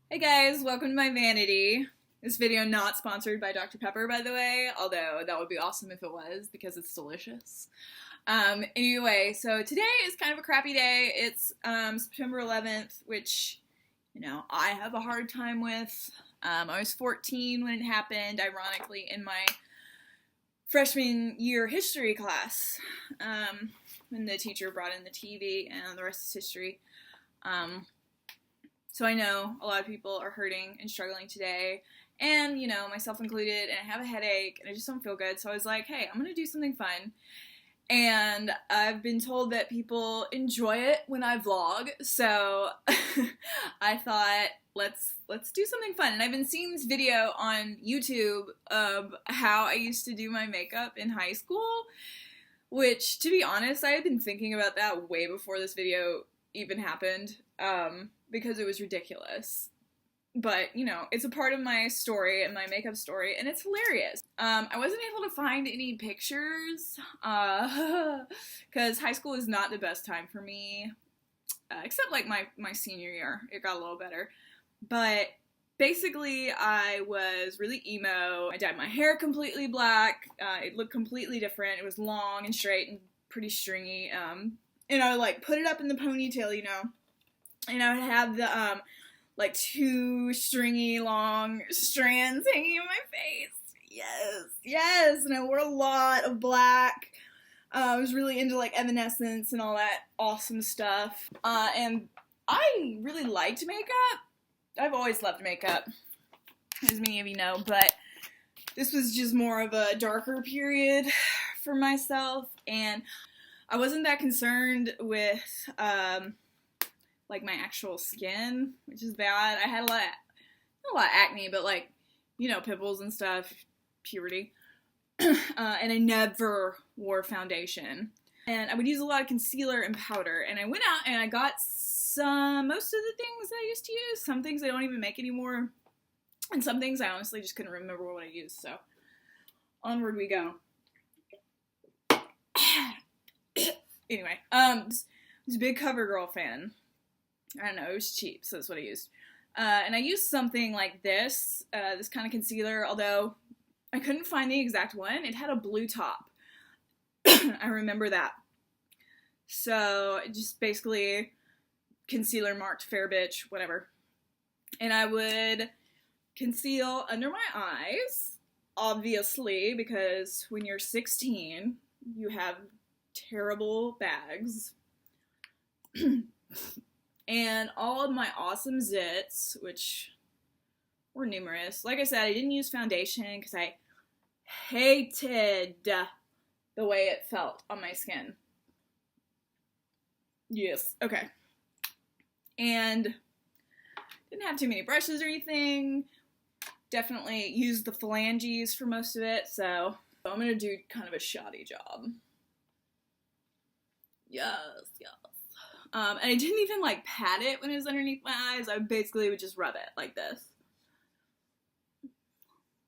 Hey guys, welcome to my vanity. This video not sponsored by Dr. Pepper, by the way, although that would be awesome if it was because it's delicious. Anyway, so today is kind of a crappy day. It's September 11th, which, I have a hard time with. I was 14 when it happened, ironically, in my freshman year history class, when the teacher brought in the TV and the rest is history. So I know a lot of people are hurting and struggling today, and, myself included, and I have a headache, and I just don't feel good, so I was like, hey, I'm gonna do something fun, and I've been told that people enjoy it when I vlog, so I thought, let's do something fun, and I've been seeing this video on YouTube of how I used to do my makeup in high school, which, to be honest, I had been thinking about that way before this video even happened, because it was ridiculous. But, it's a part of my story and my makeup story, and it's hilarious. I wasn't able to find any pictures, because high school is not the best time for me, except, like, my senior year. It got a little better. But basically, I was really emo. I dyed my hair completely black. It looked completely different. It was long and straight and pretty stringy. And I would, like, put it up in the ponytail, and I would have the, like, two stringy long strands hanging in my face. Yes, and I wore a lot of black. I was really into, like, Evanescence and all that awesome stuff. And I really liked makeup. I've always loved makeup, as many of you know, but this was just more of a darker period for myself, and I wasn't that concerned with, like, my actual skin, which is bad. I had not a lot of acne, but, like, pimples and stuff, puberty, and I never wore foundation, and I would use a lot of concealer and powder, and I went out and I got most of the things that I used to use. Some things I don't even make anymore, and some things I honestly just couldn't remember what I used, so onward we go. Anyway, I was a big CoverGirl fan. I don't know, it was cheap, so that's what I used. And I used something like this kind of concealer, although I couldn't find the exact one. It had a blue top. I remember that. So, just basically concealer marked fair bitch, whatever. And I would conceal under my eyes, obviously, because when you're 16, you have terrible bags. And all of my awesome zits, which were numerous. Like I said, I didn't use foundation because I hated the way it felt on my skin. Yes, okay. And didn't have too many brushes or anything. Definitely used the phalanges for most of it, so I'm gonna do kind of a shoddy job. Yes. And I didn't even, like, pat it when it was underneath my eyes. I basically would just rub it like this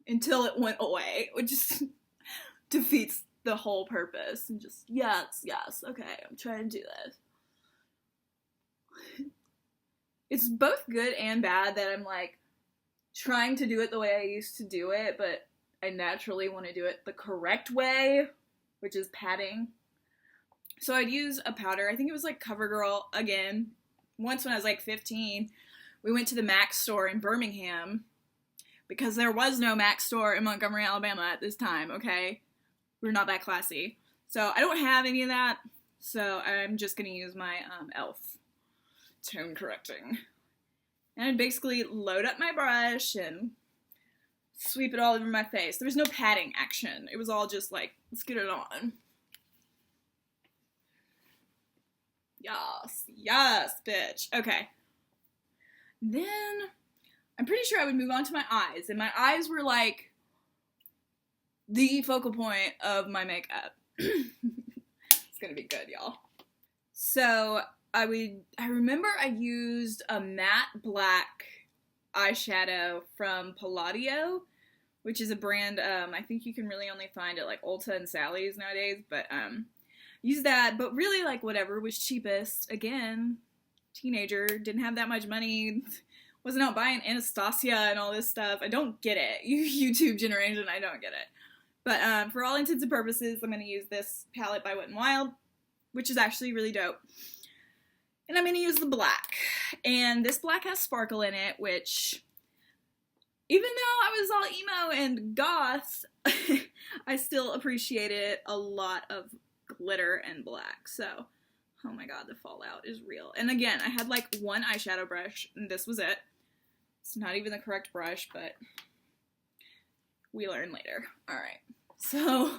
until it went away, which just defeats the whole purpose. And just, yes, okay, I'm trying to do this. It's both good and bad that I'm, like, trying to do it the way I used to do it, but I naturally want to do it the correct way, which is patting. So I'd use a powder. I think it was, like, CoverGirl, again. Once when I was, like, 15, we went to the MAC store in Birmingham, because there was no MAC store in Montgomery, Alabama at this time, okay? We're not that classy. So I don't have any of that, so I'm just going to use my e.l.f. tone correcting. And I'd basically load up my brush and sweep it all over my face. There was no patting action. It was all just like, let's get it on. Yes, bitch. Okay. Then, I'm pretty sure I would move on to my eyes. And my eyes were, like, the focal point of my makeup. It's gonna be good, y'all. So, I remember I used a matte black eyeshadow from Palladio, which is a brand, I think you can really only find at, like, Ulta and Sally's nowadays, but, use that, but really, like, whatever was cheapest. Again, teenager, didn't have that much money, wasn't out buying Anastasia and all this stuff. I don't get it. You YouTube generation, I don't get it. But for all intents and purposes, I'm going to use this palette by Wet n Wild, which is actually really dope. And I'm going to use the black. And this black has sparkle in it, which, even though I was all emo and goth, I still appreciated a lot of glitter and black. So, oh my god, the fallout is real. And again, I had like one eyeshadow brush, and this was it. It's not even the correct brush, but we learn later. Alright, so,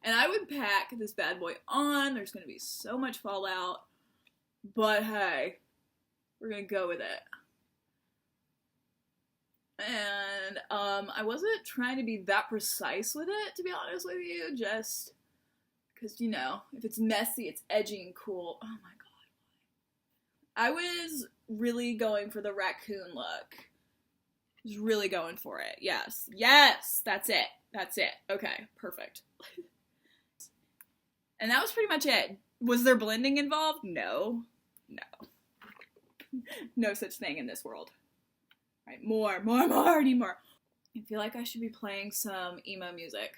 and I would pack this bad boy on. There's going to be so much fallout, but hey, we're going to go with it. And I wasn't trying to be that precise with it, to be honest with you, just because, you know, if it's messy, it's edgy and cool. Oh my god. I was really going for the raccoon look. I was really going for it. Yes. Yes! That's it. That's it. Okay, perfect. And that was pretty much it. Was there blending involved? No. No. No such thing in this world. Right, more, I need more. I feel like I should be playing some emo music.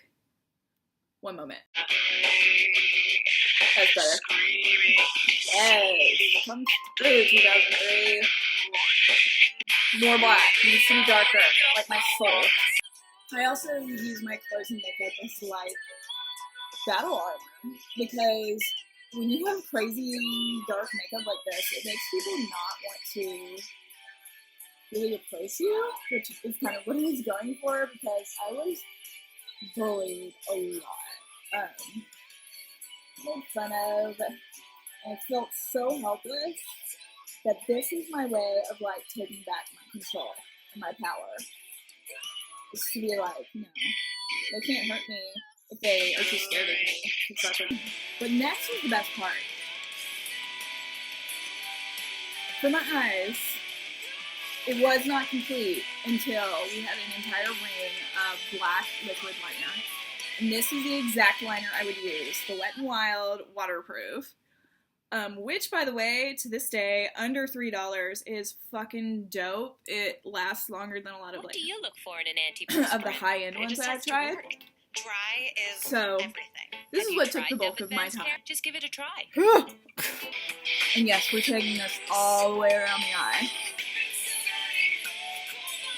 One moment. That's better. Yes, come through 2003. More black, needs to be darker, like my soul. I also use my clothes and makeup as like battle armor, because when you have crazy dark makeup like this, it makes people not want to really approach you, which is kind of what I was going for, because I was bullied a lot, made fun of, and I felt so helpless that this is my way of like taking back my control and my power. Is to be like, no, they can't hurt me if they are too scared of me. But next is the best part. For my eyes, it was not complete until we had an entire ring of black liquid liner. And this is the exact liner I would use, the Wet n Wild Waterproof. Which, by the way, to this day, under $3 is fucking dope. It lasts longer than a lot of, What like, do you look for in an antiperspirant? of the high-end ones that I've tried. Dry is So, everything. this Have is you what took tried the bulk them of my advanced time. care? Just give it a try. And yes, we're taking this all the way around the eye.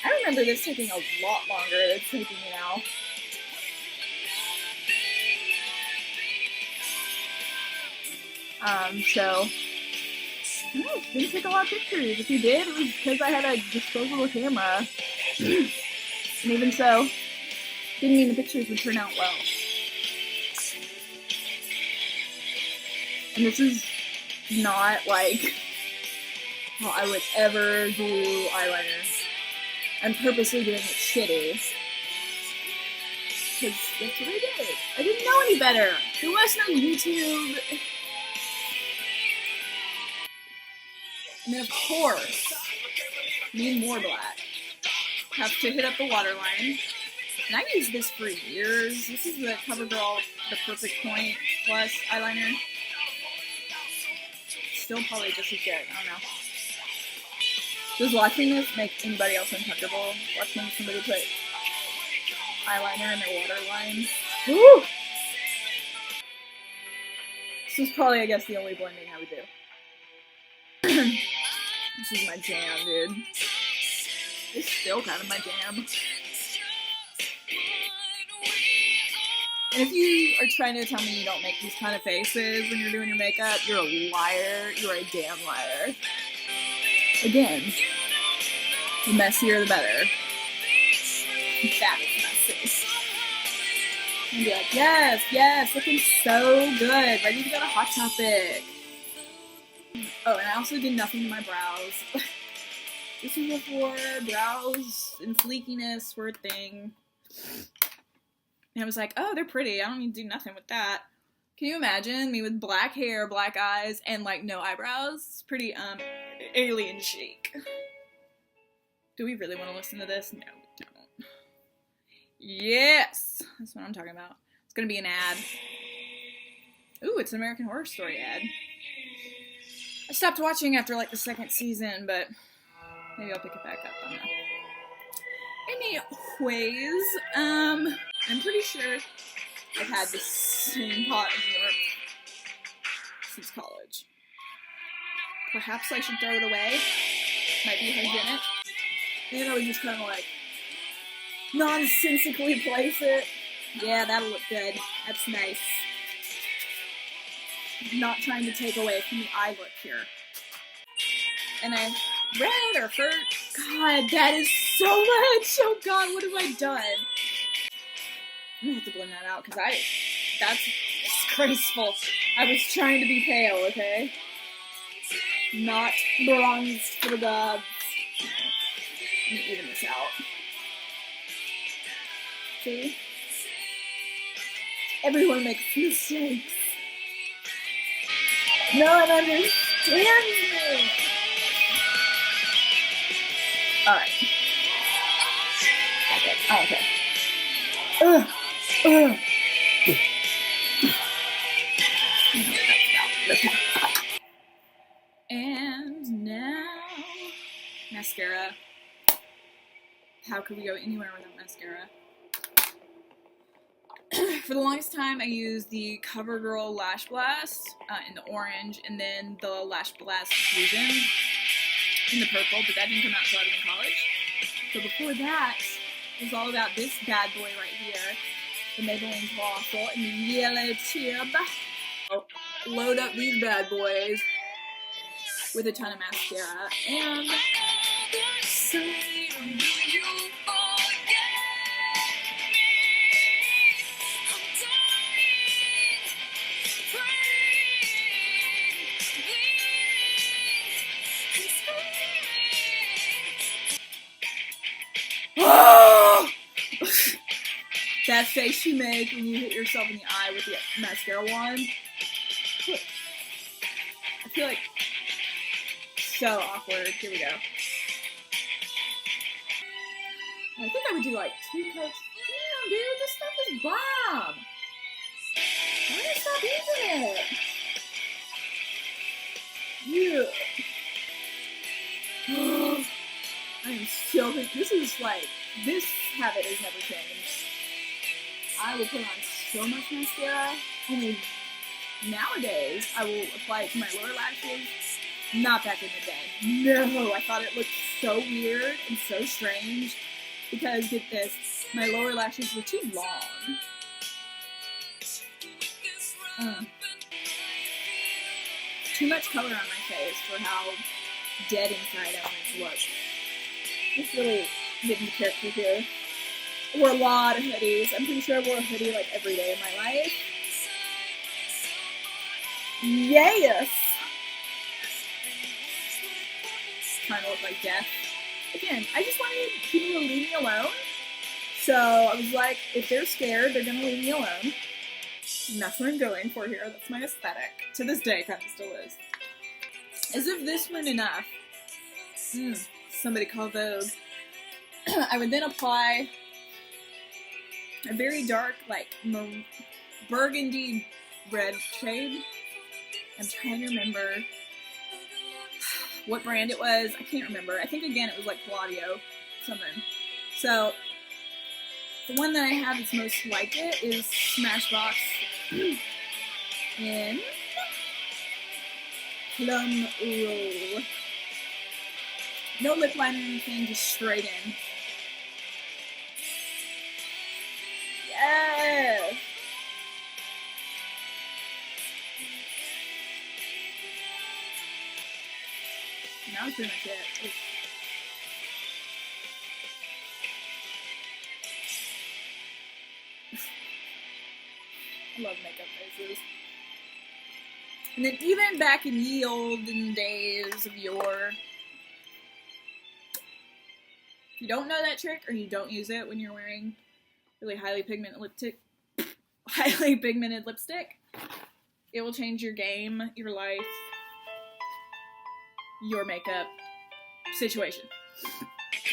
I remember this taking a lot longer than it's taking me now. So, no, didn't take a lot of pictures. If you did, it was because I had a disposable camera. And even so, didn't mean the pictures would turn out well. And this is not like how I would ever do eyeliner. I'm purposely doing it shitty. Because that's what I did. I didn't know any better. There was no YouTube. And then, of course, need more black. Have to hit up the waterline. And I've used this for years. This is the CoverGirl The Perfect Point Plus eyeliner. Still probably just as good. I don't know. Does watching this make anybody else uncomfortable? Watching somebody put eyeliner in their waterline? Woo! This is probably, I guess, the only blending I would do. This is my jam, dude. It's still kind of my jam. And if you are trying to tell me you don't make these kind of faces when you're doing your makeup, you're a liar. You're a damn liar. Again, the messier the better. That is messy. And be like, yes, yes, looking so good. Ready to go to Hot Topic. Oh, and I also did nothing to my brows. This was before brows and fleekiness were a thing. And I was like, oh, they're pretty. I don't need to do nothing with that. Can you imagine me with black hair, black eyes, and, like, no eyebrows? It's pretty, alien chic. Do we really want to listen to this? No, we don't. Yes! That's what I'm talking about. It's gonna be an ad. Ooh, it's an American Horror Story ad. I stopped watching after, like, the second season, but Maybe I'll pick it back up. I don't know. Anyways, I'm pretty sure I've had the same pot of warmth since college. Perhaps I should throw it away. Might be hygienic. Maybe I would just kind of like nonsensically place it. Yeah, that'll look good. That's nice. Not trying to take away from the eye look here. And I read or heard, God, that is so much! Oh God, what have I done? I'm gonna have to blend that out, because that's disgraceful. I was trying to be pale, okay? Not bronze for the gods. Let me even this out. See? Everyone makes mistakes. No one understands me! Alright. Okay. Okay. And now, mascara. How could we go anywhere without mascara? For the longest time, I used the CoverGirl Lash Blast in the orange, and then the Lash Blast Fusion in the purple, but that didn't come out until I was in college. So before that, it was all about this bad boy right here, the Maybelline Colossal in the yellow tube. So, load up these bad boys with a ton of mascara, and that face you make when you hit yourself in the eye with the mascara wand. I feel like so awkward. Here we go. I think I would do like 2 coats. Damn, dude, this stuff is bomb. Why did I stop using it? Yeah. I am so good. This is like, this habit has never changed. I will put on so much mascara, only nowadays I will apply it to my lower lashes. Not back in the day. No, I thought it looked so weird and so strange because, get this, my lower lashes were too long. Too much color on my face for how dead inside I want it to look. It's really getting the character here. I wore a lot of hoodies. I'm pretty sure I wore a hoodie like every day of my life. Yes! Trying to look like death. Again, I just wanted people to leave me alone. So I was like, if they're scared, they're gonna leave me alone. And that's what I'm going for here. That's my aesthetic. To this day, kind of still is. As if this weren't enough. Somebody call Vogue. I would then apply a very dark, like, burgundy red shade. I'm trying to remember what brand it was. I can't remember. I think, again, it was like Claudio something. So, the one that I have that's most like it is Smashbox in Plum Roll. No lip liner or anything, just straight in. Yes! And that was pretty much it. I love makeup faces. And then even back in ye olden days of yore, if you don't know that trick or you don't use it when you're wearing really highly pigmented lipstick, it will change your game, your life, your makeup situation.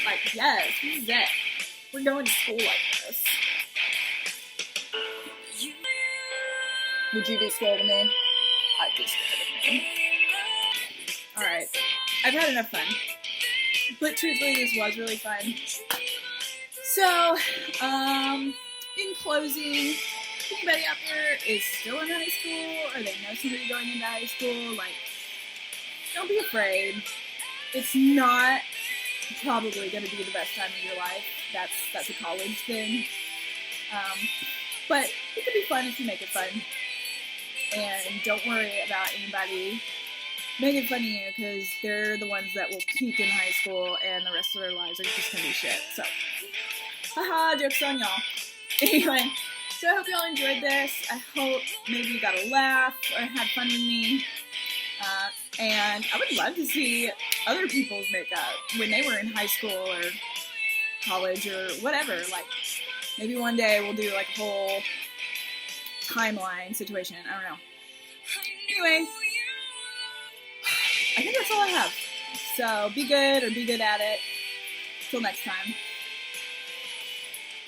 Like, yes, this is it. We're going to school like this. Would you be scared of me? I'd be scared of me. Alright. I've had enough fun. But truthfully, this was really fun. So, in closing, if anybody out there is still in high school, or they know somebody going into high school, like, don't be afraid. It's not probably going to be the best time of your life. That's a college thing. But it could be fun if you make it fun. And don't worry about anybody making fun of you, because they're the ones that will peak in high school and the rest of their lives are just going to be shit. So, haha, joke's on y'all. Anyway, so I hope y'all enjoyed this. I hope maybe you got a laugh or had fun with me. And I would love to see other people's makeup when they were in high school or college or whatever. Like, maybe one day we'll do like a whole timeline situation. I don't know. Anyway, I think that's all I have. So be good or be good at it. Till next time.